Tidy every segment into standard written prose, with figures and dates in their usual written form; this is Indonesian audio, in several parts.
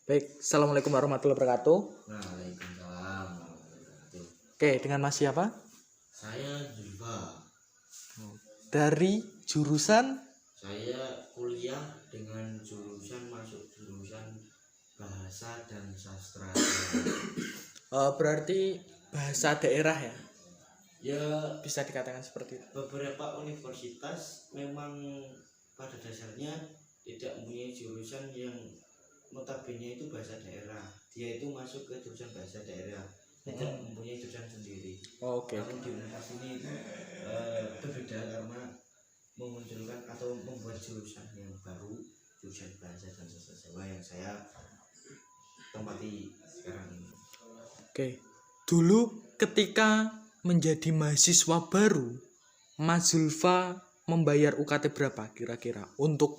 Baik, Assalamualaikum warahmatullahi wabarakatuh. Waalaikumsalam warahmatullahi wabarakatuh. Oke, dengan Mas siapa? Saya Julfa. Dari jurusan Saya kuliah dengan masuk jurusan Bahasa dan Sastra. berarti bahasa daerah ya? Ya, Bisa dikatakan seperti itu. beberapa universitas memang pada dasarnya tidak mempunyai jurusan yang notabene itu bahasa daerah. Dia itu masuk ke jurusan bahasa daerah, tidak mempunyai jurusan sendiri. Oke. Namun di universitas ini berbeda karena memunculkan atau membuat jurusan yang baru, jurusan bahasa dan sastra Jawa yang saya tempati sekarang ini. Oke. Dulu ketika menjadi mahasiswa baru, Mas Zulfa membayar UKT berapa kira-kira untuk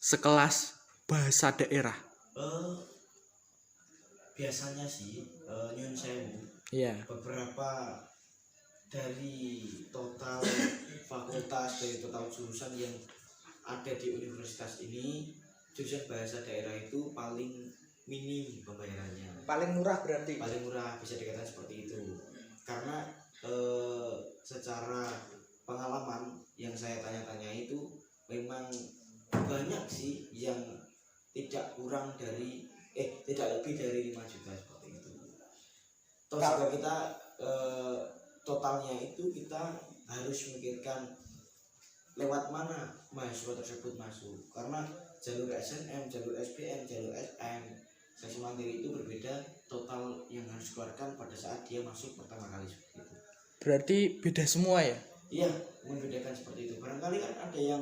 sekelas bahasa daerah? Biasanya sih nyun sewu, Iya. beberapa dari total fakultas, dari total jurusan yang ada di universitas ini, jurusan bahasa daerah itu paling minim pembayarannya. Paling murah berarti. Paling murah, bisa dikatakan seperti itu. Karena secara pengalaman yang saya tanya-tanya itu memang banyak sih yang tidak lebih dari 5 juta seperti itu. Toh jika kita totalnya itu kita harus memikirkan lewat mana mahasiswa tersebut masuk, karena jalur SNM, jalur SBM, jalur SM, seleksi mandiri itu berbeda total yang harus dikeluarkan pada saat dia masuk pertama kali seperti itu. Berarti beda semua ya? Iya, membedakan seperti itu. Barangkali kan ada yang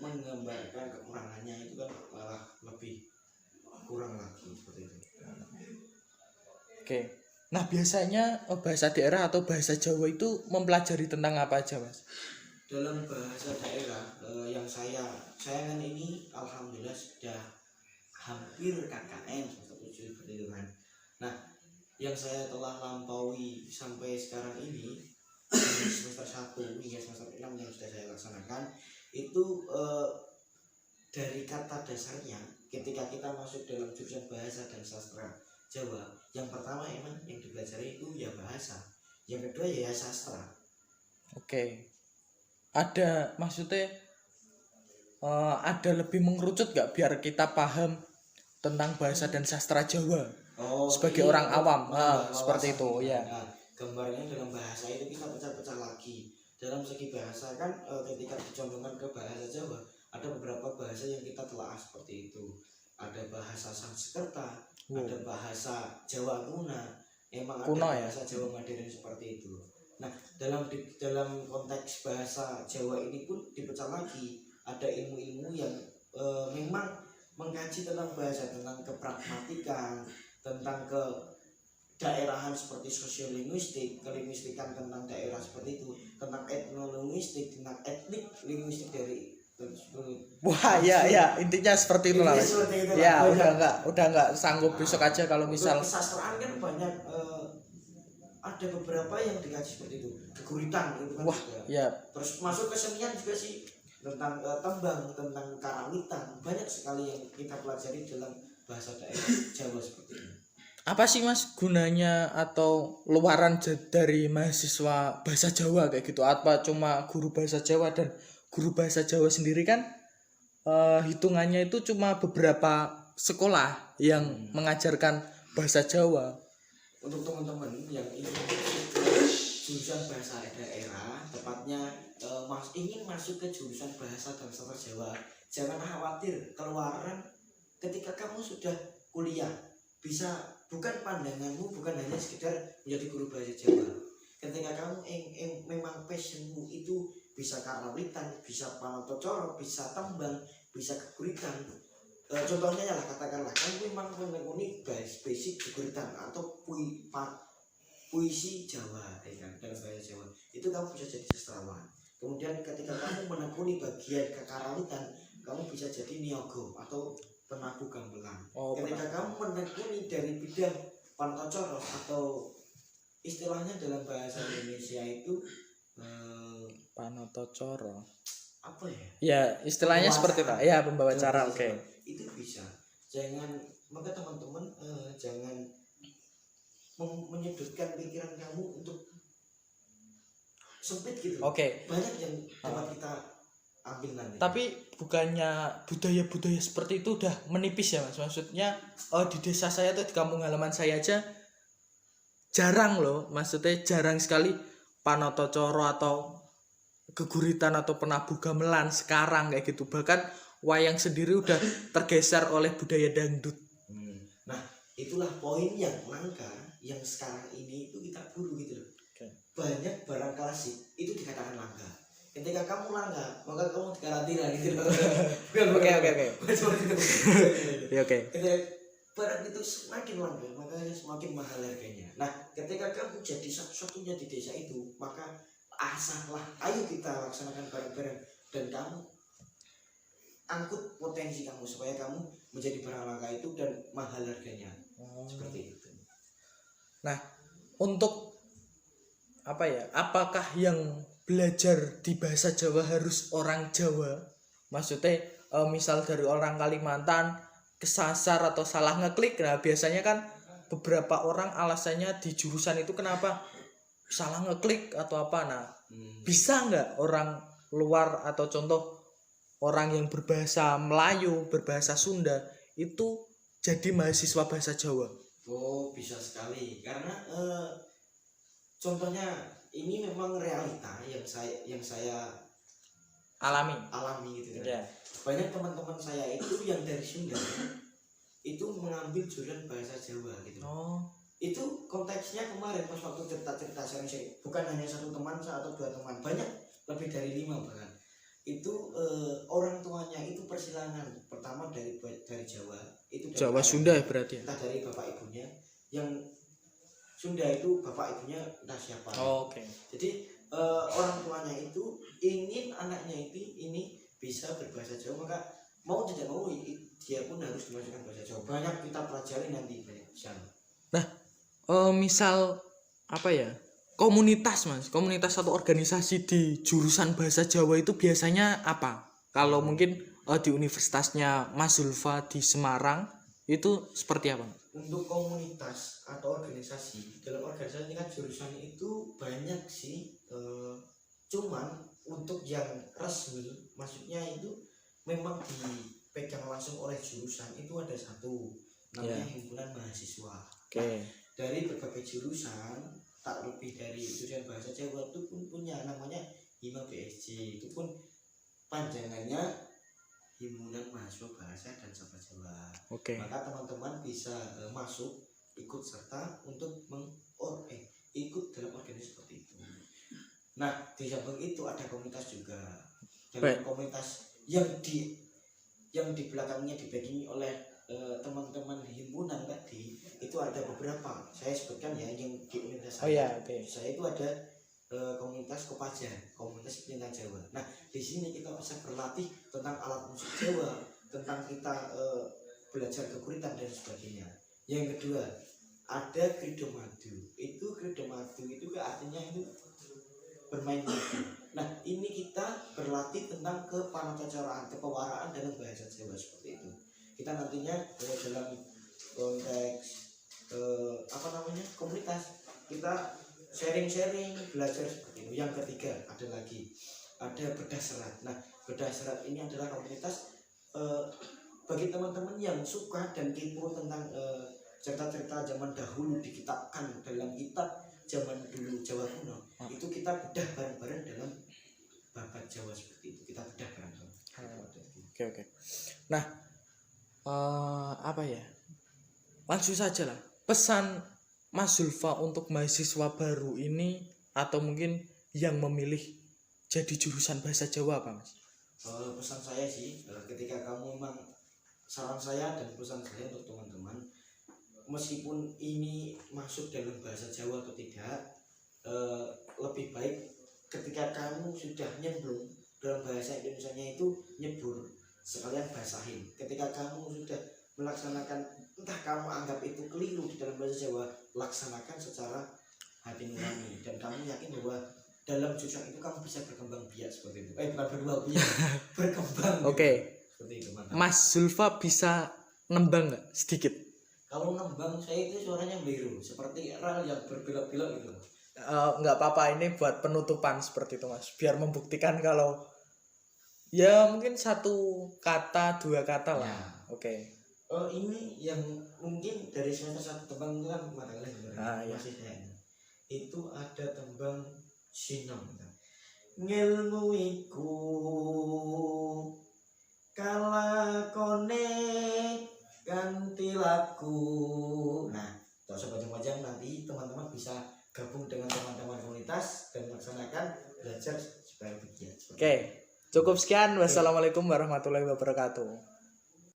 menggambarkan kekurangannya itu kan malah lebih kurang lagi seperti itu. Oke. Nah, biasanya bahasa daerah atau bahasa Jawa itu mempelajari tentang apa aja, Mas? Dalam bahasa daerah yang saya kan ini alhamdulillah sudah hampir KKN semester 7 seperti itu kan. Nah, yang saya telah lampaui sampai sekarang ini dari semester 1 hingga semester 6 yang sudah saya laksanakan itu dari kata dasarnya ketika kita masuk dalam jurusan bahasa dan sastra Jawa, yang pertama emang yang dipelajari itu ya bahasa, yang kedua ya sastra. Oke. Ada maksudnya ada lebih mengerucut gak biar kita paham tentang bahasa dan sastra Jawa sebagai orang awam, seperti itu ya. Nah, gambarnya dalam bahasa itu kita pecah-pecah lagi. Dalam segi bahasa kan ketika dicondongkan ke bahasa Jawa, ada beberapa bahasa yang kita telah seperti itu. Ada bahasa Sanskerta, ada bahasa Jawa Kuna, emang Kuno, ada bahasa Jawa modern seperti itu. Nah, dalam konteks bahasa Jawa ini pun dipecah lagi. Ada ilmu-ilmu yang memang mengkaji tentang bahasa, tentang kepragmatikan, tentang ke daerahan seperti sosiolinguistik, kelinguistikan tentang daerah seperti itu, tentang etnolinguistik, tentang etnik linguistik dari Wah, ya intinya seperti itu lah. Ya, udah enggak sanggup besok aja kalau misal kesastraan kan banyak ada beberapa yang dikaji seperti itu, keguritan itu kan. Wah, juga. Ya. Terus masuk kesenian juga sih, tentang tembang, tentang karawitan, banyak sekali yang kita pelajari dalam bahasa daerah Jawa seperti ini. Apa sih Mas gunanya atau luaran dari mahasiswa bahasa Jawa kayak gitu? Apa cuma guru bahasa Jawa, dan guru bahasa Jawa sendiri kan hitungannya itu cuma beberapa sekolah yang mengajarkan bahasa Jawa. Untuk teman-teman yang ingin jurusan bahasa daerah, tepatnya ingin masuk ke jurusan bahasa dan sastra Jawa, jangan khawatir keluaran ketika kamu sudah kuliah. Bisa bukan pandanganmu bukan hanya sekedar menjadi guru bahasa Jawa. Ketika kamu memang passionmu itu bisa karawitan, bisa panotocoro, bisa tembang, bisa keguritan. Contohnya lah, katakanlah kamu memang menekuni basic keguritan atau puisi Jawa, kan, dalam bahasa Jawa, itu kamu bisa jadi sastrawan. Kemudian ketika kamu menekuni bagian kekarawitan, kamu bisa jadi niaga atau penabuh gamelan. Ketika kamu menekuni dari bidang panotocoro atau istilahnya dalam bahasa Indonesia itu panotocoro apa ya? Ya istilahnya seperti itu. Ya, pembawa acara. Oke. Itu bisa. maka teman-teman jangan menyudutkan pikiran kamu untuk sempit gitu. Oke. Banyak yang dapat kita ambil nanti. Tapi bukannya budaya-budaya seperti itu udah menipis ya Mas? Maksudnya di desa saya tuh, di kampung halaman saya aja jarang loh, maksudnya jarang sekali panoto coro atau geguritan atau penabuh gamelan sekarang kayak gitu. Bahkan wayang sendiri udah tergeser oleh budaya dangdut. Nah, itulah poin yang langka yang sekarang ini itu kita buru gitu loh. Banyak barang klasik itu dikatakan langka. Ketika kamu langka, maka kamu dikarantina gitu loh. Oke. Oke. Ketika barang itu semakin langka, maka semakin mahal harganya. Nah, ketika kamu jadi satu-satunya di desa itu, maka ayo kita laksanakan barang-barang dan kamu angkut potensi kamu supaya kamu menjadi barang langka itu dan mahal harganya. Seperti itu. Nah, untuk apa ya? Apakah yang belajar di bahasa Jawa harus orang Jawa? Maksudnya misal dari orang Kalimantan kesasar atau salah ngeklik. Nah, biasanya kan beberapa orang alasannya di jurusan itu kenapa salah ngeklik atau apa. Nah, bisa nggak orang luar atau contoh orang yang berbahasa Melayu, berbahasa Sunda itu jadi mahasiswa bahasa Jawa? Oh, bisa sekali. Karena contohnya ini memang realita yang saya alami gitu kan. Yeah. Banyak teman-teman saya itu yang dari Sunda itu mengambil jurusan bahasa Jawa gitu. Itu konteksnya kemarin pas waktu cerita-cerita saya bukan hanya satu teman atau dua teman, banyak lebih dari 5 bahkan. Itu orang tuanya itu persilangan pertama dari Jawa, itu dari Jawa Sunda ya berarti. Entah dari bapak ibunya, yang Sunda itu bapak ibunya entah siapa. Oke. Jadi orang tuanya itu ingin anaknya ini bisa berbahasa Jawa, maka mau tidak mau dia pun harus dimasukkan bahasa Jawa. Banyak kita pelajari nanti banyak sana. Nah, misal apa ya? Komunitas atau organisasi di jurusan bahasa Jawa itu biasanya apa? Kalau mungkin di universitasnya Mas Zulfa di Semarang itu seperti apa? Untuk komunitas atau organisasi, dalam organisasi kan jurusan itu banyak sih, cuman untuk yang resmi maksudnya itu memang dipegang langsung oleh jurusan itu ada satu namanya himpunan mahasiswa. Oke. Dari berbagai jurusan, tak lebih dari jurusan bahasa Jawa itu pun punya namanya Hima BSJ, itu pun panjangannya Himpunan Mahasiswa Bahasa dan Sastra Jawa. Oke. Maka teman-teman bisa masuk ikut serta untuk ikut dalam organisasi seperti itu. Nah, di samping itu ada komunitas juga. Dalam komunitas yang di belakangnya dibagi oleh teman-teman himpunan tadi itu ada beberapa. Saya sebutkan ya yang di universitas saya. Saya itu ada komunitas Kopaja, komunitas pencinta Jawa. Nah, di sini kita bisa berlatih tentang alat musik Jawa, tentang kita belajar kekuritan dan sebagainya. Yang kedua, ada Krido Madu. Krido Madu itu artinya itu bermain madu. Nah, ini kita berlatih tentang kepanatacaraan, kepewaraan dalam bahasa Jawa seperti itu. Kita nantinya dalam konteks komunitas kita sharing belajar seperti itu. Yang ketiga ada bedah serat. Nah, bedah serat ini adalah komunitas bagi teman-teman yang suka dan kepo tentang cerita-cerita zaman dahulu dikitabkan dalam kitab zaman dulu Jawa kuno. Itu kita bedah bareng-bareng dalam babat Jawa seperti itu. Kita bedah bareng-bareng. Oke. Nah, apa ya? Langsung saja lah. Pesan Mas Zulfa untuk mahasiswa baru ini atau mungkin yang memilih jadi jurusan bahasa Jawa apa, Mas? Pesan saya sih, ketika kamu memang saran saya dan pesan saya untuk teman-teman, meskipun ini masuk dalam bahasa Jawa atau tidak, lebih baik ketika kamu sudah nyemplung dalam bahasa Indonesianya itu nyebur sekalian basahin. Ketika kamu sudah melaksanakan, entah kamu anggap itu keliru di dalam bahasa Jawa, laksanakan secara hati nurani dan kamu yakin bahwa dalam jurusan itu kamu bisa berkembang biak seperti itu. Bukan berkembang biak, berkembang. Oke. Seperti itu. Mas Zulfa bisa nembang nggak sedikit? Kalau nembang saya itu suaranya biru, seperti rel yang berbelok-belok gitu. Nggak apa-apa, ini buat penutupan seperti itu Mas, biar membuktikan kalau ya mungkin satu kata dua kata lah. Ya. Oke. Ini yang mungkin dari semester satu tembang itu kan mata kuliah Iya. masih saya. Itu ada tembang sinom. Ngilmu iku kalakone ganti laku. Nah, tak sepanjang-panjang nanti teman-teman bisa gabung dengan teman-teman komunitas dan melaksanakan belajar supaya lebih giat. Oke, cukup sekian. Wassalamualaikum warahmatullahi wabarakatuh.